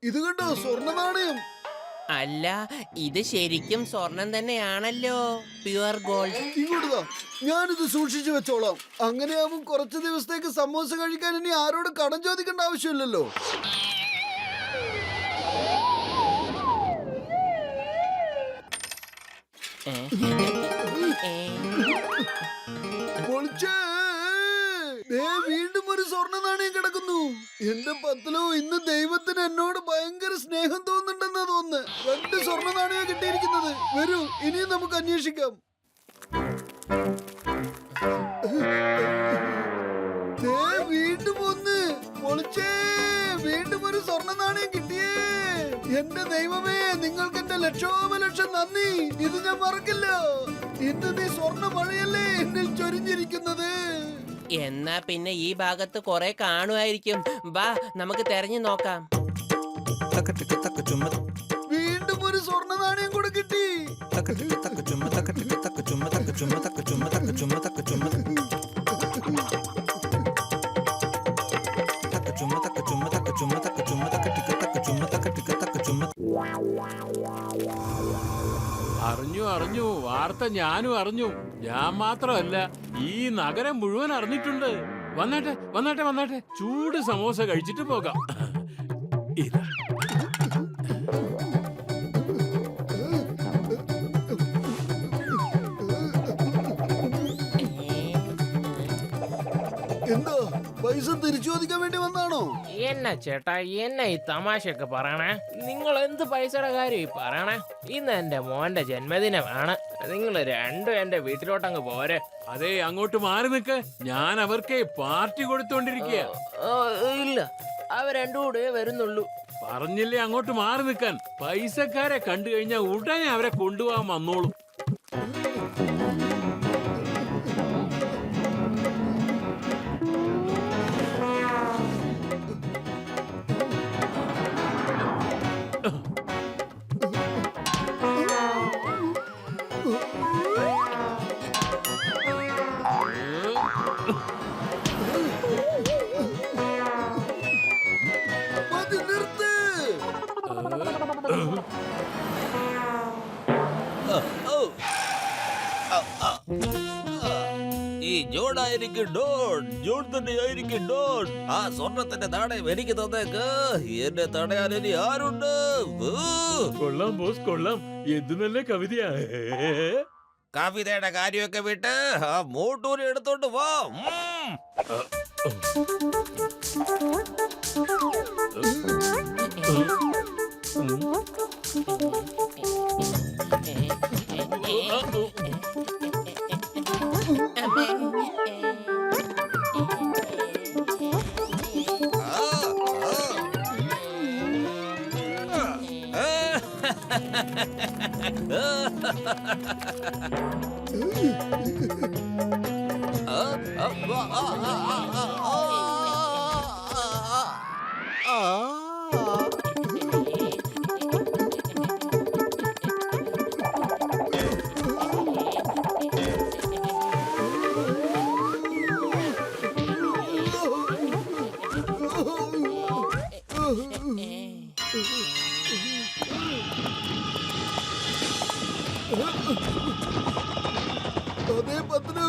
ഇത് കണ്ടോ സ്വർണ്ണ നാണയം? അല്ല, ഇത് ശരിക്കും സ്വർണം തന്നെയാണല്ലോ. Pure gold. ഇങ്ങോട്ടാ, ഞാനിത് സൂക്ഷിച്ചു വെച്ചോളാം. അങ്ങനെയാവും കുറച്ചു ദിവസത്തേക്ക് സമോസ കഴിക്കാൻ ഇനി ആരോട് കടം ചോദിക്കേണ്ട ആവശ്യമില്ലല്ലോ. വീണ്ടും ഒരു സ്വർണ്ണ നാണയം കിടക്കുന്നു. എന്റെ പത്തലോ, ഇന്ന് ദൈവത്തിന് എന്നോട് ഭയങ്കര സ്നേഹം തോന്നുന്നുണ്ടെന്നാ തോന്നുന്നു. 2 സ്വർണ്ണ നാണയം കിട്ടിയിരിക്കുന്നത്. വരൂ, ഇനിയും നമുക്ക് അന്വേഷിക്കാം. വീണ്ടും ഒന്ന് പൊളിച്ചേ. വീണ്ടും ഒരു സ്വർണ്ണ നാണയം കിട്ടിയേ. എന്റെ ദൈവമേ, നിങ്ങൾക്ക് എന്റെ ലക്ഷോപലക്ഷം നന്ദി. ഇത് ഞാൻ മറക്കില്ല. ഇന്ന് നീ സ്വർണ്ണ മഴയല്ലേ എന്നിൽ ചൊരിഞ്ഞിരിക്കുന്നത്. എന്നാ പിന്നെ ഈ ഭാഗത്ത് കുറെ കാണുമായിരിക്കും. വാ, നമുക്ക് തെരഞ്ഞു നോക്കാം. വീണ്ടും ഒരു സ്വർണ്ണ നാണയം കൂടെ കിട്ടി. അറിഞ്ഞു വാർത്ത ഞാനും അറിഞ്ഞു. ഞാൻ മാത്രമല്ല, ഈ നഗരം മുഴുവൻ അറിഞ്ഞിട്ടുണ്ട്. വന്നാട്ടെ ചൂട് സമോസ കഴിച്ചിട്ട് പോകാം. ഇതാ. എന്താ, പൈസ തിരിച്ചു ചോദിക്കാൻ വേണ്ടി വന്നാണോ? എന്നാ ചേട്ടാ, എന്നെ ഈ തമാശയൊക്കെ പറയണേ? നിങ്ങൾ എന്ത് പൈസയുടെ കാര്യം ഈ പറയണേ? ഇന്ന് എന്റെ മോന്റെ ജന്മദിനമാണ്. നിങ്ങൾ രണ്ടും എന്റെ വീട്ടിലോട്ടങ്ങ് പോരെ. അതെ, അങ്ങോട്ട് മാറി നിൽക്ക്. ഞാൻ അവർക്ക് പാർട്ടി കൊടുത്തോണ്ടിരിക്കുക. ഇല്ല, അവ രണ്ടും കൂടെ വരുന്നുള്ളൂ. പറഞ്ഞില്ലേ അങ്ങോട്ട് മാറി നിൽക്കാൻ. പൈസക്കാരെ കണ്ടു കഴിഞ്ഞാൽ ഉടനെ അവരെ കൊണ്ടുപോകാൻ വന്നോളൂ. ഈ ജോണായിരിക്കും ഡോൺ. ജോൺ തന്നെയായിരിക്കും ഡോൺ. ആ സ്വർണത്തിന്റെ നാണയം എനിക്ക് തന്നേക്ക്. എന്നെ തടയാൻ ഇനി ആരുണ്ട്? കൊള്ളാം ബോസ്, കൊള്ളാം. എന്ത് നല്ല കവിതയാ. കവിതയുടെ കാര്യമൊക്കെ വിട്ട് ആ മോട്ടൂരി എടുത്തോണ്ട് വാ. അതേ പത്തലു,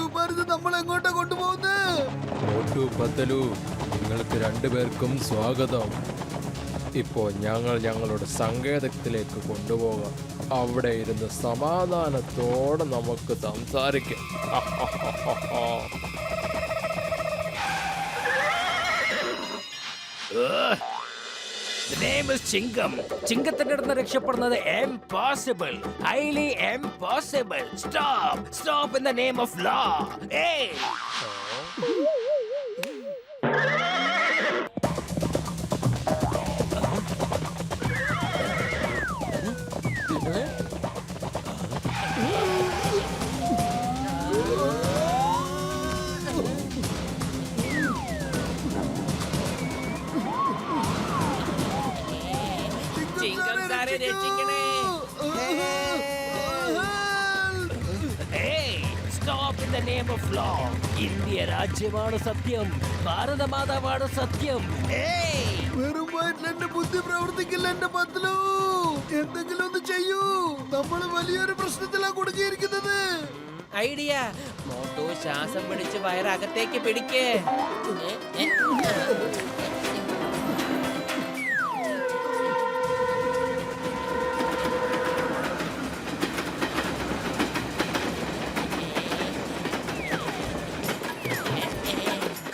നമ്മൾ എങ്ങോട്ടാ കൊണ്ടുപോകുന്നത്? പത്തലു, നിങ്ങൾക്ക് 2 പേർക്കും സ്വാഗതം. ഇപ്പോ ഞങ്ങൾ ഞങ്ങളുടെ സങ്കേതത്തിലേക്ക് കൊണ്ടുപോകാം. അവിടെ ഇരുന്ന് സമാധാനത്തോടെ നമുക്ക് സംസാരിക്കാം. The name is ചിങ്കം. ചിങ്കത്തിന്റെ അടുത്ത് രക്ഷപ്പെടുന്നത് impossible, highly impossible. Stop in the name of law. Hey! ചിങ്കം സാരെ രക്ഷിക്കണേ. Stop in the name of law. India രാജ്യമാണ് സത്യം, ഭാരതമാതാവാണ് സത്യം. ഏയ് വെറും വയറ്റിൽ എന്റെ ബുദ്ധി പ്രവർത്തിക്കില്ല എന്റെ പത്ലു. എന്തെങ്കിലും ഒന്ന് ചെയ്യൂ. നമ്മൾ വലിയൊരു പ്രശ്നത്തിലാ കുടുങ്ങിയിരിക്കുന്നത്. ഐഡിയ. മോട്ടു ശ്വാസം പിടിച്ച് വയറകത്തേക്ക് പിടിക്കേ.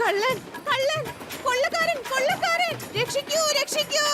കള്ളൻ കള്ളൻ കൊള്ളക്കാരൻ കൊള്ളക്കാരൻ രക്ഷിക്കൂ രക്ഷിക്കൂ.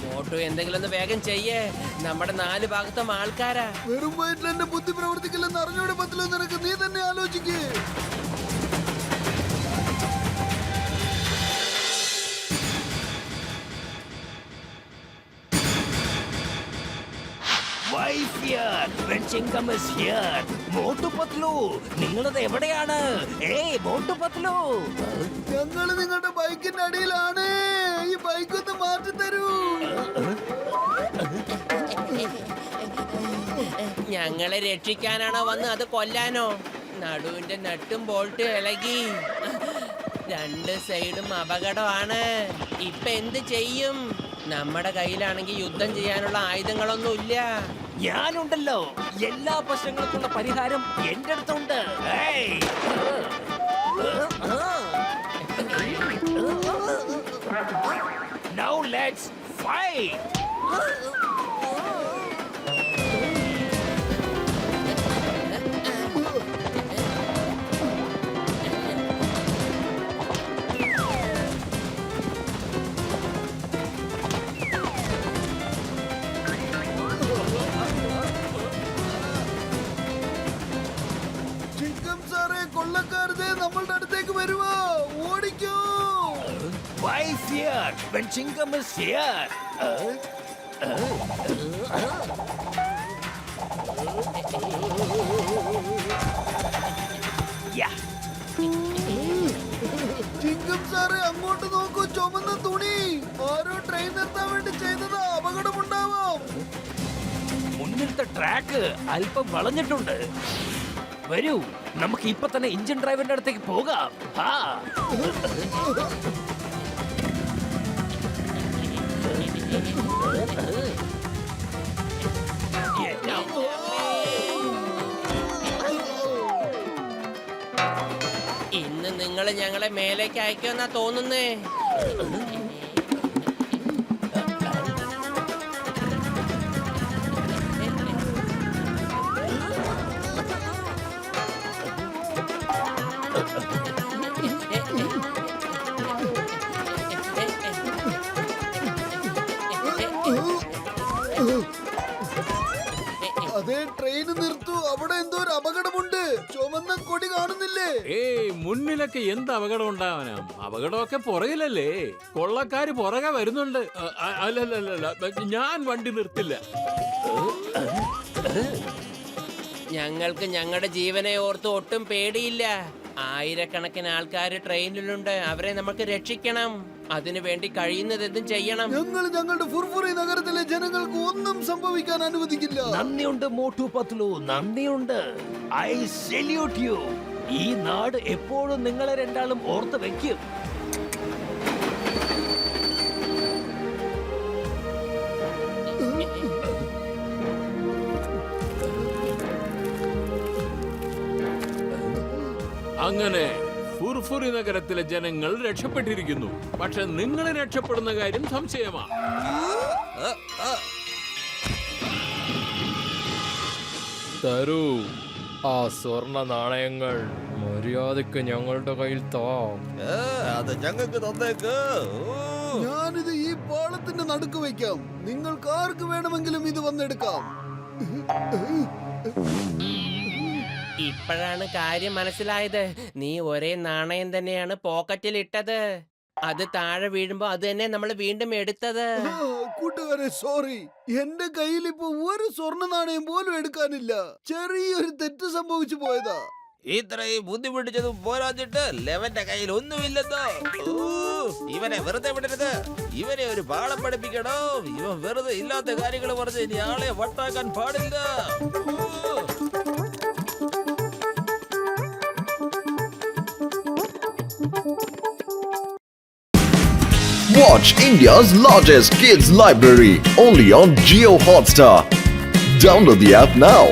മോട്ടു എന്തെങ്കിലും ഒന്ന് വേഗം ചെയ്യേ. നമ്മുടെ 4 ഭാഗത്തും ആൾക്കാരാ. വെറും വയറ്റിൽ എന്റെ ബുദ്ധി പ്രവർത്തിക്കില്ലെന്ന് അറിഞ്ഞൂടെ പത്ലു നിനക്ക്? നീ തന്നെ ആലോചിക്കേ. Why fear when Chingam is here? Motu Patlu, നിങ്ങളത് എവിടെയാണ്? ഏയ് മോട്ടു പത്ലു. ഞങ്ങള് നിങ്ങളുടെ ബൈക്കിന്റെ അടിയിലാണ്. ഈ ബൈക്ക് ഒന്ന് മാറ്റി തരൂ. ഞങ്ങളെ രക്ഷിക്കാനാണോ വന്ന് അത് കൊല്ലാനോ? നടുവിന്റെ നട്ടും ബോൾട്ടും ഇളകി. 2 സൈഡും അപകടമാണ്. ഇപ്പൊ എന്ത് ചെയ്യും? നമ്മുടെ കയ്യിലാണെങ്കിൽ യുദ്ധം ചെയ്യാനുള്ള ആയുധങ്ങളൊന്നുമില്ല. ഞാനുണ്ടല്ലോ, എല്ലാ പ്രശ്നങ്ങൾക്കുള്ള പരിഹാരം എന്റെ അടുത്തുണ്ട്. ഏയ്. Now let's fight. ചിങ്കം സാറേ, കൊള്ളക്കാരതെ നമ്മളുടെ അടുത്തേക്ക് വരുവോ? ഓടിക്കോ. Why fear when Chingam is here? Yeah. ചിങ്കം സാറേ, അങ്ങോട്ട് നോക്കൂ. ചുമന്ന തുണി. ആരോ ട്രെയിൻ നിർത്താൻ വേണ്ടി ചെയ്തത്. അപകടമുണ്ടാവാം. മുന്നിലത്തെ ട്രാക്ക് അല്പം വളഞ്ഞിട്ടുണ്ട്. വരൂ, നമുക്ക് ഇപ്പൊ തന്നെ എഞ്ചിൻ ഡ്രൈവറിന്റെ അടുത്തേക്ക് പോകാം. ആ ഇന്ന് നിങ്ങൾ ഞങ്ങളെ മേലേക്ക് അയക്കുമെന്നാ തോന്നുന്നേ. അതേ, ട്രെയിൻ നിർത്തു. അവിടെ എന്തോ ഒരു അപകടമുണ്ട്. ചുമന്ന കൊടി കാണുന്നില്ലേ? ഏയ് മുന്നിലൊക്കെ എന്ത് അപകടം ഉണ്ടാവാനാ? അപകടമൊക്കെ പുറകിലല്ലേ? കൊള്ളക്കാര് പുറകെ വരുന്നുണ്ട്. അല്ലല്ലല്ല, ഞാൻ വണ്ടി നിർത്തില്ല. ഞങ്ങൾക്ക് ഞങ്ങളുടെ ജീവനെ ഓർത്ത് ഒട്ടും പേടിയില്ല. 1000കണക്കിന് ആൾക്കാർ ട്രെയിനിലുണ്ട്. അവരെ നമുക്ക് രക്ഷിക്കണം. അതിനു വേണ്ടി കഴിയുന്നത് എന്തും ചെയ്യണം. ഞങ്ങൾ ഞങ്ങളുടെ ഫുർഫുറി നഗരത്തിലെ ജനങ്ങൾക്ക് ഒന്നും സംഭവിക്കാൻ അനുവദിക്കില്ല. നന്ദിയുണ്ട് മോട്ടു പത്ലു, നന്ദിയുണ്ട്. I salute U. ഈ നാട് എപ്പോഴും നിങ്ങളെ രണ്ടാളും ഓർത്ത് വെക്കും. അങ്ങനെ ഫുർഫുറി നഗരത്തിലെ ജനങ്ങൾ രക്ഷപ്പെട്ടിരിക്കുന്നു. പക്ഷെ നിങ്ങൾ രക്ഷപ്പെടുന്ന കാര്യം സംശയമാണ്. തരൂ ആ സ്വർണ നാണയങ്ങൾ. മര്യാദക്ക് ഞങ്ങളുടെ കയ്യിൽ താ. അത് ഞങ്ങൾക്ക് തന്നേക്ക്. ഞാനിത് ഈ പാളത്തിന്റെ നടുക്ക് വയ്ക്കാം. നിങ്ങൾക്ക് ആർക്ക് വേണമെങ്കിലും ഇത് വന്നെടുക്കാം. ഇപ്പോഴാണ് കാര്യം മനസ്സിലായത്. നീ ഒരേ നാണയം തന്നെയാണ് പോക്കറ്റിൽ ഇട്ടത്. അത് താഴെ വീഴുമ്പോ അത് തന്നെ നമ്മൾ വീണ്ടും എടുത്തത്. കൂട്ടുകാരെ സോറി, എന്റെ കയ്യിൽ ഇപ്പൊ ഒരു സ്വർണ്ണ നാണയം പോലും എടുക്കാനില്ല. ചെറിയൊരു തെറ്റ് സംഭവിച്ചു പോയതാ. ഇത്രയും ബുദ്ധിമുട്ടിച്ചതും പോരാഞ്ഞിട്ട് ലെവന്റെ കയ്യിൽ ഒന്നുമില്ലെന്നോ? ഇവനെ വെറുതെ വിടരുത്. ഇവനെ ഒരു പാഠം പഠിപ്പിക്കണോ? ഇവൻ വെറുതെ ഇല്ലാത്ത കാര്യങ്ങൾ പറഞ്ഞ് ഇനി ആളെ വട്ടാക്കാൻ പാടില്ല. Watch India's largest kids library only on Jio Hotstar. Download the app now.